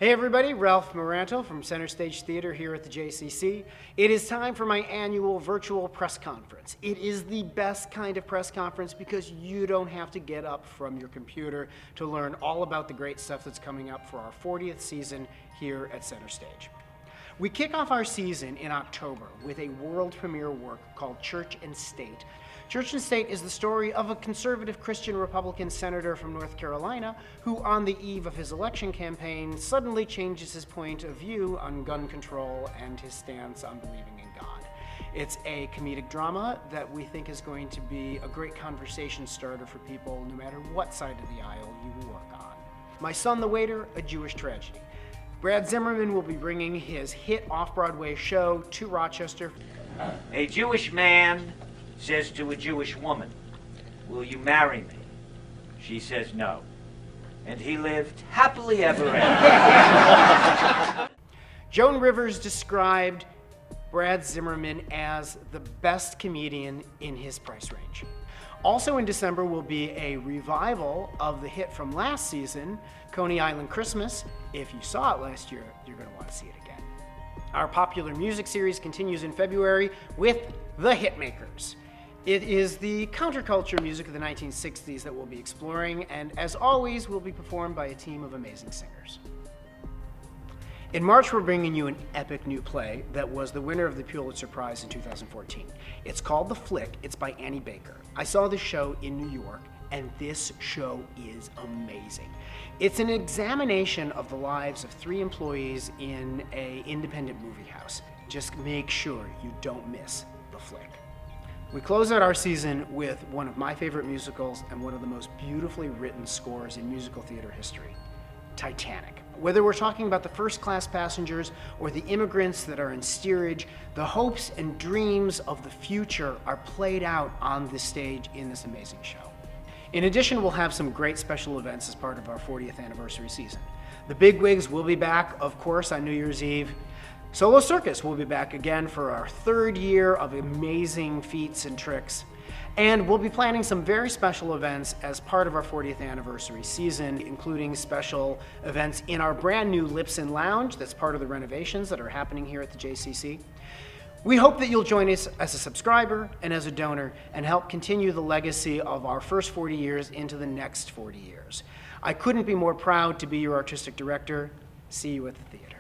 Hey everybody, Ralph Moranto from CenterStage Theater here at the JCC. It is time for my annual virtual press conference. It is the best kind of press conference because you don't have to get up from your computer to learn all about the great stuff that's coming up for our 40th season here at CenterStage. We kick off our season in October with a world premiere work called Church and State. Church and State is the story of a conservative Christian Republican senator from North Carolina who, on the eve of his election campaign, suddenly changes his point of view on gun control and his stance on believing in God. It's a comedic drama that we think is going to be a great conversation starter for people no matter what side of the aisle you work on. My Son the Waiter, A Jewish Tragedy. Brad Zimmerman will be bringing his hit off-Broadway show to Rochester. A Jewish man says to a Jewish woman, "Will you marry me?" She says no. And he lived happily ever after. Joan Rivers described Brad Zimmerman as the best comedian in his price range. Also in December will be a revival of the hit from last season, Coney Island Christmas. If you saw it last year, you're going to want to see it again. Our popular music series continues in February with The Hitmakers. It is the counterculture music of the 1960s that we'll be exploring, and as always, will be performed by a team of amazing singers. In March, we're bringing you an epic new play that was the winner of the Pulitzer Prize in 2014. It's called The Flick. It's by Annie Baker. I saw this show in New York, and this show is amazing. It's an examination of the lives of 3 employees in an independent movie house. Just make sure you don't miss The Flick. We close out our season with one of my favorite musicals and one of the most beautifully written scores in musical theater history, Titanic. Whether we're talking about the first-class passengers or the immigrants that are in steerage, the hopes and dreams of the future are played out on this stage in this amazing show. In addition, we'll have some great special events as part of our 40th anniversary season. The bigwigs will be back, of course, on New Year's Eve. Solo Circus will be back again for our 3rd year of amazing feats and tricks. And we'll be planning some very special events as part of our 40th anniversary season, including special events in our brand new Lipson Lounge that's part of the renovations that are happening here at the JCC. We hope that you'll join us as a subscriber and as a donor and help continue the legacy of our first 40 years into the next 40 years. I couldn't be more proud to be your artistic director. See you at the theater.